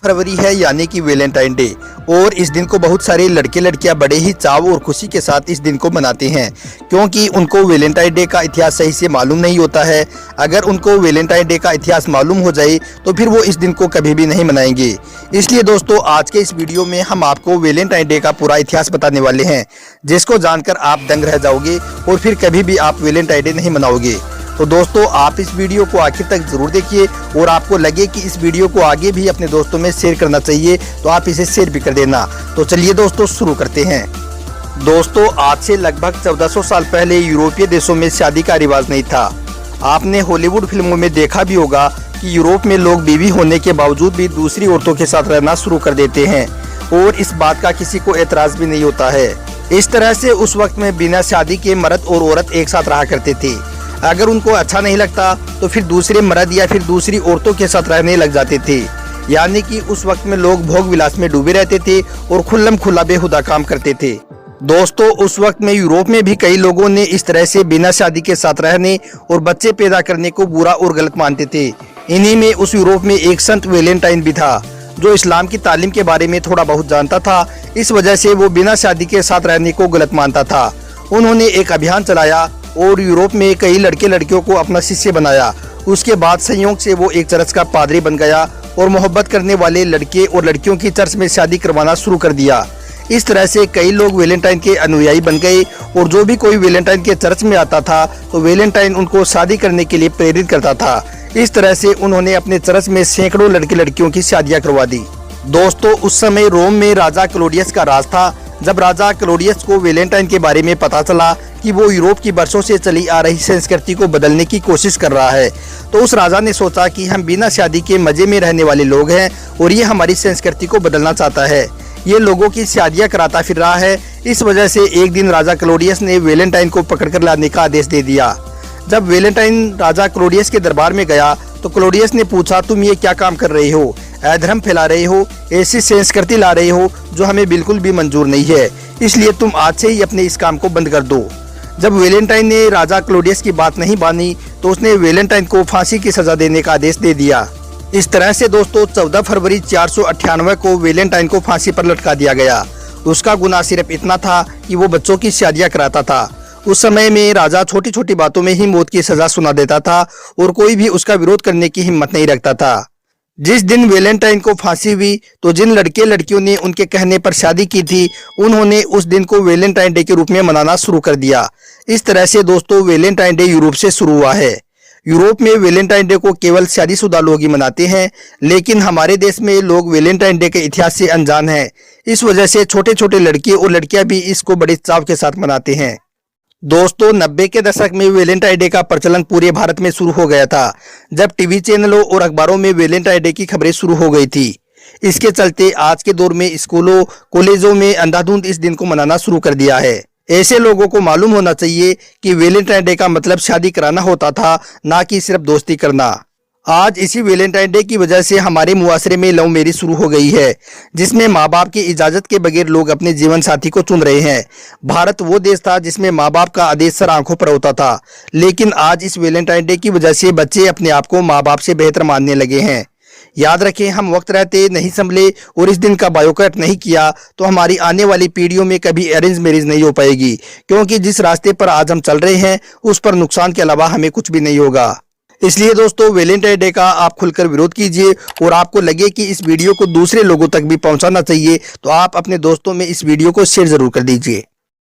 फरवरी है यानी कि वैलेंटाइन डे और इस दिन को बहुत सारे लड़के लड़कियां बड़े ही चाव और खुशी के साथ इस दिन को मनाते हैं क्योंकि उनको वैलेंटाइन डे का इतिहास सही से मालूम नहीं होता है। अगर उनको वैलेंटाइन डे का इतिहास मालूम हो जाए तो फिर वो इस दिन को कभी भी नहीं मनाएंगे। इसलिए दोस्तों आज के इस वीडियो में हम आपको वैलेंटाइन डे का पूरा इतिहास बताने वाले हैं, जिसको जानकर आप दंग रह जाओगे और फिर कभी भी आप वैलेंटाइन डे नहीं मनाओगे। तो दोस्तों आप इस वीडियो को आखिर तक जरूर देखिए और आपको लगे कि इस वीडियो को आगे भी अपने दोस्तों में शेयर करना चाहिए तो आप इसे शेयर भी कर देना। तो चलिए दोस्तों शुरू करते हैं। दोस्तों आज से लगभग 1400 साल पहले यूरोपीय देशों में शादी का रिवाज नहीं था। आपने हॉलीवुड फिल्मों में देखा भी होगा कि यूरोप में लोग बीवी होने के बावजूद भी दूसरी औरतों के साथ रहना शुरू कर देते हैं और इस बात का किसी को एतराज भी नहीं होता है। इस तरह से उस वक्त में बिना शादी के मर्द और औरत एक साथ रहा करते थे। अगर उनको अच्छा नहीं लगता तो फिर दूसरे मर्द या फिर दूसरी औरतों के साथ रहने लग जाते थे। यानी कि उस वक्त में लोग भोग विलास में डूबे रहते थे और खुल्लम खुल्ला बेहुदा काम करते थे। दोस्तों उस वक्त में यूरोप में भी कई लोगों ने इस तरह से बिना शादी के साथ रहने और बच्चे पैदा करने को बुरा और गलत मानते थे। इन्हीं में उस यूरोप में एक संत वैलेंटाइन भी था जो इस्लाम की तालीम के बारे में थोड़ा बहुत जानता था। इस वजह से वो बिना शादी के साथ रहने को गलत मानता था। उन्होंने एक अभियान चलाया और यूरोप में कई लड़के लड़कियों को अपना शिष्य बनाया। उसके बाद संयोग से वो एक चर्च का पादरी बन गया और मोहब्बत करने वाले लड़के और लड़कियों की चर्च में शादी करवाना शुरू कर दिया। इस तरह से कई लोग वैलेंटाइन के अनुयायी बन गए और जो भी कोई वैलेंटाइन के चर्च में आता था तो वैलेंटाइन उनको शादी करने के लिए प्रेरित करता था। इस तरह से उन्होंने अपने चर्च में सैकड़ों लड़के लड़कियों की शादियां करवा दी। दोस्तों उस समय रोम में राजा क्लॉडियस का राज था। जब राजा क्लॉडियस को वैलेंटाइन के बारे में पता चला कि वो यूरोप की बरसों से चली आ रही संस्कृति को बदलने की कोशिश कर रहा है तो उस राजा ने सोचा कि हम बिना शादी के मजे में रहने वाले लोग हैं और ये हमारी संस्कृति को बदलना चाहता है। ये लोगों की शादियां कराता फिर रहा है। इस वजह से एक दिन राजा क्लॉडियस ने वैलेंटाइन को पकड़कर लाने का आदेश दे दिया। जब वैलेंटाइन राजा क्लॉडियस के दरबार में गया तो क्लॉडियस ने पूछा, तुम ये क्या काम कर रहे हो? अधर्म फैला रहे हो, ऐसी संस्कृति ला रहे हो जो हमें बिल्कुल भी मंजूर नहीं है, इसलिए तुम आज से ही अपने इस काम को बंद कर दो। जब वैलेंटाइन ने राजा क्लॉडियस की बात नहीं मानी तो उसने वैलेंटाइन को फांसी की सजा देने का आदेश दे दिया। इस तरह से दोस्तों 14 फरवरी 498 को वैलेंटाइन को फांसी पर लटका दिया गया। उसका गुनाह सिर्फ इतना था कि वो बच्चों की शादियां कराता था। उस समय में राजा छोटी छोटी बातों में ही मौत की सजा सुना देता था और कोई भी उसका विरोध करने की हिम्मत नहीं रखता था। जिस दिन वैलेंटाइन को फांसी हुई तो जिन लड़के लड़कियों ने उनके कहने पर शादी की थी उन्होंने उस दिन को वैलेंटाइन डे के रूप में मनाना शुरू कर दिया। इस तरह से दोस्तों वैलेंटाइन डे यूरोप से शुरू हुआ है। यूरोप में वैलेंटाइन डे को केवल शादीशुदा लोग ही मनाते हैं, लेकिन हमारे देश में लोग वैलेंटाइन डे के इतिहास से अनजान हैं। इस वजह से छोटे छोटे लड़के और लड़कियां भी इसको बड़े चाव के साथ मनाते हैं। दोस्तों 90 के दशक में वैलेंटाइन डे का प्रचलन पूरे भारत में शुरू हो गया था, जब टीवी चैनलों और अखबारों में वैलेंटाइन डे की खबरें शुरू हो गई थी। इसके चलते आज के दौर में स्कूलों कॉलेजों में अंधाधुंध इस दिन को मनाना शुरू कर दिया है। ऐसे लोगों को मालूम होना चाहिए कि वैलेंटाइन डे का मतलब शादी कराना होता था, ना कि सिर्फ दोस्ती करना। आज इसी वैलेंटाइन डे की वजह से हमारे मुआशरे में लव मैरिज शुरू हो गई है, जिसमें माँ बाप की इजाजत के बगैर लोग अपने जीवन साथी को चुन रहे हैं। भारत वो देश था जिसमें माँ बाप का आदेश सर आंखों पर होता था, लेकिन आज इस वैलेंटाइन डे की वजह से बच्चे अपने आप को माँ बाप से बेहतर मानने लगे हैं। याद रखें, हम वक्त रहते नहीं संभले और इस दिन का बायोकट नहीं किया तो हमारी आने वाली पीढ़ियों में कभी अरेंज मैरिज नहीं हो पाएगी, क्योंकि जिस रास्ते पर आज हम चल रहे हैं उस पर नुकसान के अलावा हमें कुछ भी नहीं होगा। इसलिए दोस्तों वैलेंटाइन डे का आप खुलकर विरोध कीजिए और आपको लगे कि इस वीडियो को दूसरे लोगों तक भी पहुंचाना चाहिए तो आप अपने दोस्तों में इस वीडियो को शेयर जरूर कर दीजिए।